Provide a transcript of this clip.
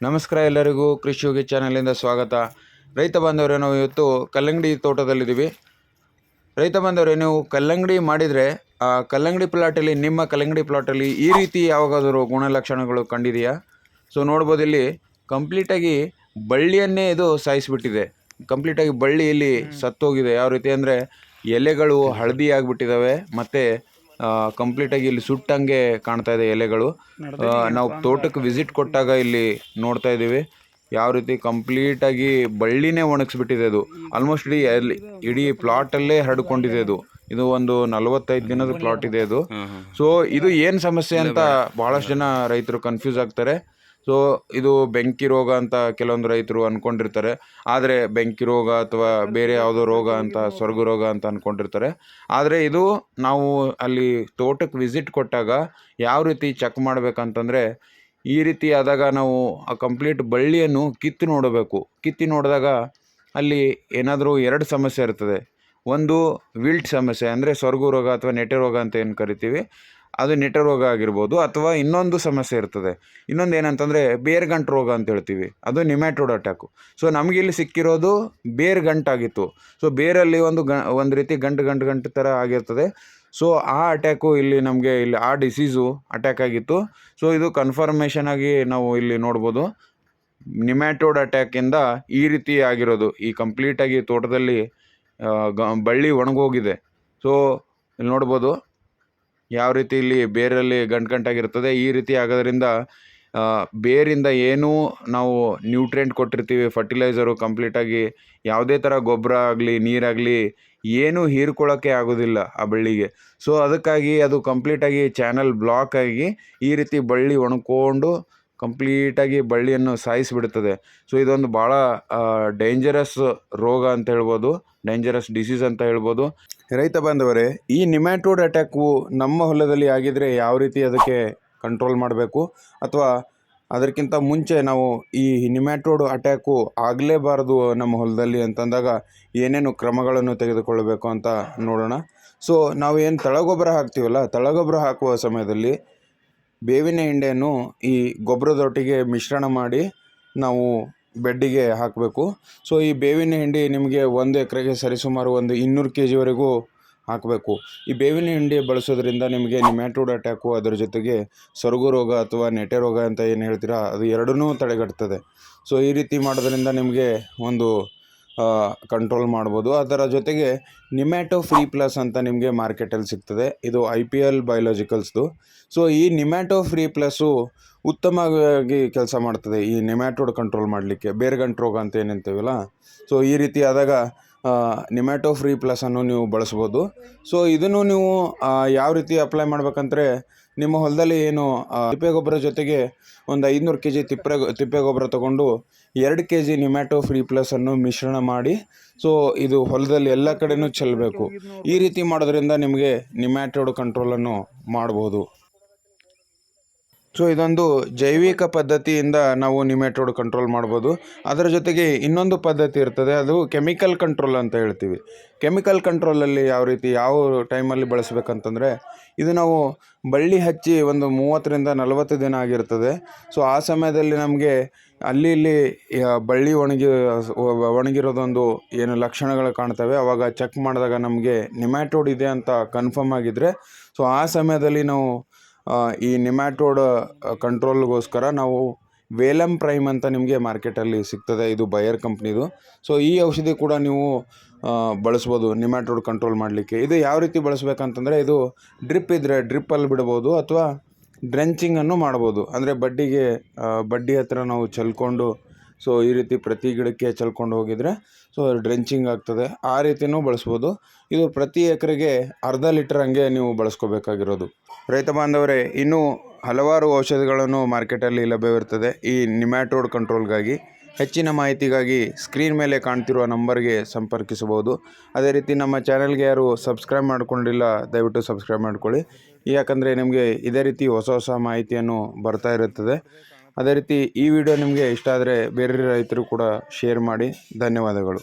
ನಮಸ್ಕಾರ ಎಲ್ಲರಿಗೂ ಕೃಷಿ ಯೋಗಿ ಚಾನಲಿಂದ ಸ್ವಾಗತ. ರೈತ ಬಾಂಧವರೇ, ನಾವು ಇವತ್ತು ಕಲ್ಲಂಗಡಿ ತೋಟದಲ್ಲಿದ್ದೀವಿ. ರೈತ ಬಾಂಧವರೇ, ನೀವು ಕಲ್ಲಂಗಡಿ ಮಾಡಿದರೆ ಆ ಕಲ್ಲಂಗಡಿ ಪ್ಲಾಟಲ್ಲಿ, ನಿಮ್ಮ ಕಲ್ಲಂಗಡಿ ಪ್ಲಾಟಲ್ಲಿ ಈ ರೀತಿ ಯಾವಾಗಾದರೂ ಗುಣಲಕ್ಷಣಗಳು ಕಂಡಿದೆಯಾ? ಸೊ ನೋಡ್ಬೋದು, ಇಲ್ಲಿ ಕಂಪ್ಲೀಟಾಗಿ ಬಳ್ಳಿಯನ್ನೇ ಇದು ಸಾಯಿಸಿಬಿಟ್ಟಿದೆ. ಕಂಪ್ಲೀಟಾಗಿ ಬಳ್ಳಿಯಲ್ಲಿ ಸತ್ತೋಗಿದೆ. ಯಾವ ರೀತಿ ಅಂದರೆ ಎಲೆಗಳು ಹಳದಿ ಆಗಿಬಿಟ್ಟಿದ್ದಾವೆ ಮತ್ತು ಕಂಪ್ಲೀಟಾಗಿ ಇಲ್ಲಿ ಸುಟ್ಟಂಗೆ ಕಾಣ್ತಾ ಇದೆ ಎಲೆಗಳು. ನಾವು ತೋಟಕ್ಕೆ ವಿಸಿಟ್ ಕೊಟ್ಟಾಗ ಇಲ್ಲಿ ನೋಡ್ತಾ ಇದ್ದೀವಿ ಯಾವ ರೀತಿ ಕಂಪ್ಲೀಟಾಗಿ ಬಳ್ಳಿನೇ ಒಣಗಿಸ್ಬಿಟ್ಟಿದೆ. ಅದು ಆಲ್ಮೋಸ್ಟ್ ಇಡೀ ಪ್ಲಾಟಲ್ಲೇ ಹರಡ್ಕೊಂಡಿದೆ. ಇದು ಒಂದು 45 ದಿನದ ಪ್ಲಾಟ್ ಇದೆ ಇದು. ಸೊ ಇದು ಏನು ಸಮಸ್ಯೆ ಅಂತ ಭಾಳಷ್ಟು ಜನ ರೈತರು ಕನ್ಫ್ಯೂಸ್ ಆಗ್ತಾರೆ. ಸೊ ಇದು ಬೆಂಕಿ ರೋಗ ಅಂತ ಕೆಲವೊಂದು ರೈತರು ಅಂದ್ಕೊಂಡಿರ್ತಾರೆ. ಆದರೆ ಬೆಂಕಿ ರೋಗ ಅಥವಾ ಬೇರೆ ಯಾವುದೋ ರೋಗ ಅಂತ, ಸ್ವರ್ಗ ರೋಗ ಅಂತ ಅಂದ್ಕೊಂಡಿರ್ತಾರೆ. ಆದರೆ ಇದು ನಾವು ಅಲ್ಲಿ ತೋಟಕ್ಕೆ ವಿಸಿಟ್ ಕೊಟ್ಟಾಗ ಯಾವ ರೀತಿ ಚೆಕ್ ಮಾಡಬೇಕಂತಂದರೆ, ಈ ರೀತಿ ಆದಾಗ ನಾವು ಆ ಕಂಪ್ಲೀಟ್ ಬಳ್ಳಿಯನ್ನು ಕಿತ್ತು ನೋಡಬೇಕು. ಕಿತ್ತಿ ನೋಡಿದಾಗ ಅಲ್ಲಿ ಏನಾದರೂ 2 ಸಮಸ್ಯೆ ಇರ್ತದೆ. ಒಂದು ವಿಲ್ಟ್ ಸಮಸ್ಯೆ, ಅಂದರೆ ಸ್ವರ್ಗ ರೋಗ ಅಥವಾ ನೆಟೆ ರೋಗ ಅಂತ ಏನು ಕರಿತೀವಿ, ಅದು ನೆಟೆ ರೋಗ ಆಗಿರ್ಬೋದು. ಅಥವಾ ಇನ್ನೊಂದು ಸಮಸ್ಯೆ ಇರ್ತದೆ, ಇನ್ನೊಂದು ಏನಂತಂದರೆ ಬೇರ್ಗಂಟು ರೋಗ ಅಂತ ಹೇಳ್ತೀವಿ, ಅದು ನಿಮ್ಯಾಟೋಡ್ ಅಟ್ಯಾಕು. ಸೊ ನಮಗಿಲ್ಲಿ ಸಿಕ್ಕಿರೋದು ಬೇರ್ಗಂಟಾಗಿತ್ತು. ಸೊ ಬೇರಲ್ಲಿ ಒಂದು ರೀತಿ ಗಂಟು ಥರ ಆಗಿರ್ತದೆ. ಸೊ ಆ ಅಟ್ಯಾಕು ಇಲ್ಲಿ ನಮಗೆ ಆ ಡಿಸೀಸು ಅಟ್ಯಾಕ್ ಆಗಿತ್ತು. ಸೊ ಇದು ಕನ್ಫರ್ಮೇಷನ್ ಆಗಿ ನಾವು ಇಲ್ಲಿ ನೋಡ್ಬೋದು, ನಿಮ್ಯಾಟೋಡ್ ಅಟ್ಯಾಕಿಂದ ಈ ರೀತಿ ಆಗಿರೋದು. ಈ ಕಂಪ್ಲೀಟಾಗಿ ತೋಟದಲ್ಲಿ ಬಳ್ಳಿ ಒಣಗೋಗಿದೆ. ಸೊ ಇಲ್ಲಿ ನೋಡ್ಬೋದು ಯಾವ ರೀತಿ ಇಲ್ಲಿ ಬೇರಲ್ಲಿ ಗಂಟಾಗಿರ್ತದೆ. ಈ ರೀತಿ ಆಗೋದ್ರಿಂದ ಬೇರಿಂದ ಏನೂ ನಾವು ನ್ಯೂಟ್ರಿಯೆಂಟ್ ಕೊಟ್ಟಿರ್ತೀವಿ, ಫರ್ಟಿಲೈಸರು ಕಂಪ್ಲೀಟಾಗಿ ಯಾವುದೇ ಥರ ಗೊಬ್ಬರ ಆಗಲಿ ನೀರಾಗಲಿ ಏನೂ ಹೀರ್ಕೊಳ್ಳೋಕ್ಕೆ ಆಗೋದಿಲ್ಲ ಆ ಬಳ್ಳಿಗೆ. ಸೊ ಅದಕ್ಕಾಗಿ ಅದು ಕಂಪ್ಲೀಟಾಗಿ ಚಾನಲ್ ಬ್ಲಾಕ್ ಆಗಿ ಈ ರೀತಿ ಬಳ್ಳಿ ಒಣಕೊಂಡು ಕಂಪ್ಲೀಟಾಗಿ ಬಳ್ಳಿಯನ್ನು ಸಾಯಿಸಿಬಿಡ್ತದೆ. ಸೊ ಇದೊಂದು ಭಾಳ ಡೇಂಜರಸ್ ರೋಗ ಅಂತ ಹೇಳ್ಬೋದು, ಡೇಂಜರಸ್ ಡಿಸೀಸ್ ಅಂತ ಹೇಳ್ಬೋದು. ರೈತ ಬಾಂಧವರೇ, ಈ ನಿಮ್ಯಾಟೋಡ್ ಅಟ್ಯಾಕು ನಮ್ಮ ಹೊಲದಲ್ಲಿ ಆಗಿದರೆ ಯಾವ ರೀತಿ ಅದಕ್ಕೆ ಕಂಟ್ರೋಲ್ ಮಾಡಬೇಕು, ಅಥವಾ ಅದಕ್ಕಿಂತ ಮುಂಚೆ ನಾವು ಈ ನಿಮ್ಯಾಟೋಡ್ ಅಟ್ಯಾಕು ಆಗಲೇಬಾರದು ನಮ್ಮ ಹೊಲದಲ್ಲಿ ಅಂತಂದಾಗ ಏನೇನು ಕ್ರಮಗಳನ್ನು ತೆಗೆದುಕೊಳ್ಳಬೇಕು ಅಂತ ನೋಡೋಣ. ಸೊ ನಾವು ಏನು ತಳಗೊಬ್ಬರ ಹಾಕ್ತೀವಲ್ಲ, ತಳಗೊಬ್ಬರ ಹಾಕುವ ಸಮಯದಲ್ಲಿ ಬೇವಿನ ಹಿಂಡಿಯನ್ನು ಈ ಗೊಬ್ಬರದೊಟ್ಟಿಗೆ ಮಿಶ್ರಣ ಮಾಡಿ ನಾವು ಬೆಡ್ಡಿಗೆ ಹಾಕಬೇಕು. ಸೊ ಈ ಬೇವಿನ ಹಿಂಡಿ ನಿಮಗೆ 1 ಎಕರೆಗೆ ಸರಿಸುಮಾರು ಒಂದು 200 kgವರೆಗೂ ಹಾಕಬೇಕು. ಈ ಬೇವಿನ ಹಿಂಡಿ ಬಳಸೋದ್ರಿಂದ ನಿಮಗೆ ನಿಮ್ಯಾಟೋಡ್ ಅಟ್ಯಾಕು, ಅದರ ಜೊತೆಗೆ ಸೊರಗು ರೋಗ ಅಥವಾ ನೆಟೆ ರೋಗ ಅಂತ ಏನು ಹೇಳ್ತೀರಾ, ಅದು ಎರಡನ್ನೂ ತಡೆಗಟ್ತದೆ. ಸೊ ಈ ರೀತಿ ಮಾಡೋದ್ರಿಂದ ನಿಮಗೆ ಒಂದು ಕಂಟ್ರೋಲ್ ಮಾಡ್ಬೋದು. ಅದರ ಜೊತೆಗೆ ನಿಮ್ಯಾಟೋ ಫ್ರೀ ಪ್ಲಸ್ ಅಂತ ನಿಮಗೆ ಮಾರ್ಕೆಟಲ್ಲಿ ಸಿಗ್ತದೆ. ಇದು IPL ಬಯೋಲಾಜಿಕಲ್ಸ್ದು. ಸೊ ಈ ನಿಮ್ಯಾಟೋ ಫ್ರೀ ಪ್ಲಸ್ಸು ಉತ್ತಮವಾಗಿ ಕೆಲಸ ಮಾಡ್ತದೆ ಈ ನಿಮ್ಯಾಟೋಡ್ ಕಂಟ್ರೋಲ್ ಮಾಡಲಿಕ್ಕೆ, ಬೇರ್ಗಂಟು ರೋಗ ಅಂತ ಏನಂತೀವಲ್ಲ. ಸೊ ಈ ರೀತಿ ಆದಾಗ ನಿಮ್ಯಾಟೋ ಫ್ರೀ ಪ್ಲಸ್ಸನ್ನು ನೀವು ಬಳಸ್ಬೋದು. ಸೊ ಇದನ್ನು ನೀವು ಯಾವ ರೀತಿ ಅಪ್ಲೈ ಮಾಡ್ಬೇಕಂದ್ರೆ, ನಿಮ್ಮ ಹೊಲದಲ್ಲಿ ಏನು ತಿಪ್ಪೆ ಗೊಬ್ಬರ ಜೊತೆಗೆ ಒಂದು 500 kg ತಿಪ್ಪೆ ಗೊಬ್ಬರ ತೊಗೊಂಡು 2 kg ನಿಮ್ಯಾಟೋ ಫ್ರೀ ಪ್ಲಸ್ಸನ್ನು ಮಿಶ್ರಣ ಮಾಡಿ ಸೊ ಇದು ಹೊಲದಲ್ಲಿ ಎಲ್ಲ ಕಡೆನೂ ಚೆಲ್ಲಬೇಕು. ಈ ರೀತಿ ಮಾಡೋದ್ರಿಂದ ನಿಮಗೆ ನಿಮ್ಯಾಟೋಡ್ ಕಂಟ್ರೋಲನ್ನು ಮಾಡ್ಬೋದು. ಸೊ ಇದೊಂದು ಜೈವಿಕ ಪದ್ಧತಿಯಿಂದ ನಾವು ನಿಮ್ಯಾಟೋಡ್ ಕಂಟ್ರೋಲ್ ಮಾಡ್ಬೋದು. ಅದರ ಜೊತೆಗೆ ಇನ್ನೊಂದು ಪದ್ಧತಿ ಇರ್ತದೆ, ಅದು ಕೆಮಿಕಲ್ ಕಂಟ್ರೋಲ್ ಅಂತ ಹೇಳ್ತೀವಿ. ಕೆಮಿಕಲ್ ಕಂಟ್ರೋಲಲ್ಲಿ ಯಾವ ಟೈಮಲ್ಲಿ ಬಳಸಬೇಕಂತಂದರೆ, ಇದು ನಾವು ಬಳ್ಳಿ ಹಚ್ಚಿ ಒಂದು 30ರಿಂದ 40 ದಿನ ಆಗಿರ್ತದೆ. ಸೊ ಆ ಸಮಯದಲ್ಲಿ ನಮಗೆ ಇಲ್ಲಿ ಬಳ್ಳಿ ಒಣಗಿರೋದೊಂದು ಏನು ಲಕ್ಷಣಗಳು ಕಾಣ್ತವೆ. ಆವಾಗ ಚೆಕ್ ಮಾಡಿದಾಗ ನಮಗೆ ನಿಮ್ಯಾಟೋಡ್ ಇದೆ ಅಂತ ಕನ್ಫರ್ಮ್ ಆಗಿದ್ದರೆ, ಸೊ ಆ ಸಮಯದಲ್ಲಿ ನಾವು ಈ ನಿಮ್ಯಾಟೋಡ್ ಕಂಟ್ರೋಲ್ಗೋಸ್ಕರ ನಾವು ವೇಲಮ್ ಪ್ರೈಮ್ ಅಂತ ನಿಮಗೆ ಮಾರ್ಕೆಟಲ್ಲಿ ಸಿಗ್ತದೆ. ಇದು ಬಯರ್ ಕಂಪ್ನಿದು. ಸೊ ಈ ಔಷಧಿ ಕೂಡ ನೀವು ಬಳಸ್ಬೋದು ನಿಮ್ಯಾಟೋಡ್ ಕಂಟ್ರೋಲ್ ಮಾಡಲಿಕ್ಕೆ. ಇದು ಯಾವ ರೀತಿ ಬಳಸ್ಬೇಕಂತಂದರೆ, ಇದು ಡ್ರಿಪ್ ಇದ್ದರೆ ಡ್ರಿಪ್ಪಲ್ಲಿ ಬಿಡ್ಬೋದು, ಅಥವಾ ಡ್ರೆಂಚಿಂಗನ್ನು ಮಾಡ್ಬೋದು. ಅಂದರೆ ಬಡ್ಡಿ ಹತ್ರ ನಾವು ಚೆಲ್ಕೊಂಡು, ಸೊ ಈ ರೀತಿ ಪ್ರತಿ ಗಿಡಕ್ಕೆ ಚೆಲ್ಕೊಂಡು ಹೋಗಿದರೆ ಸೊ ಡ್ರೆಂಚಿಂಗ್ ಆಗ್ತದೆ. ಆ ರೀತಿಯೂ ಬಳಸ್ಬೋದು. ಇದು ಪ್ರತಿ ಎಕರೆಗೆ 1/2 ಲೀಟರ್ ಹಂಗೆ ನೀವು ಬಳಸ್ಕೋಬೇಕಾಗಿರೋದು. ರೈತ ಬಾಂಧವರೇ, ಇನ್ನೂ ಹಲವಾರು ಔಷಧಿಗಳನ್ನು ಮಾರ್ಕೆಟಲ್ಲಿ ಲಭ್ಯವಿರ್ತದೆ ಈ ನಿಮ್ಯಾಟೋಡ್ ಕಂಟ್ರೋಲ್ಗಾಗಿ. ಹೆಚ್ಚಿನ ಮಾಹಿತಿಗಾಗಿ ಸ್ಕ್ರೀನ್ ಮೇಲೆ ಕಾಣ್ತಿರುವ ನಂಬರ್ಗೆ ಸಂಪರ್ಕಿಸಬಹುದು. ಅದೇ ರೀತಿ ನಮ್ಮ ಚಾನಲ್ಗೆ ಯಾರು ಸಬ್ಸ್ಕ್ರೈಬ್ ಮಾಡ್ಕೊಂಡಿಲ್ಲ, ದಯವಿಟ್ಟು ಸಬ್ಸ್ಕ್ರೈಬ್ ಮಾಡ್ಕೊಳ್ಳಿ. ಯಾಕಂದರೆ ನಿಮಗೆ ಇದೇ ರೀತಿ ಹೊಸ ಮಾಹಿತಿಯನ್ನು ಬರ್ತಾ ಇರುತ್ತದೆ. ಅದೇ ರೀತಿ ಈ ವಿಡಿಯೋ ನಿಮಗೆ ಇಷ್ಟ ಆದರೆ ಬೇರೆ ರೈತರು ಕೂಡ ಶೇರ್ ಮಾಡಿ. ಧನ್ಯವಾದಗಳು.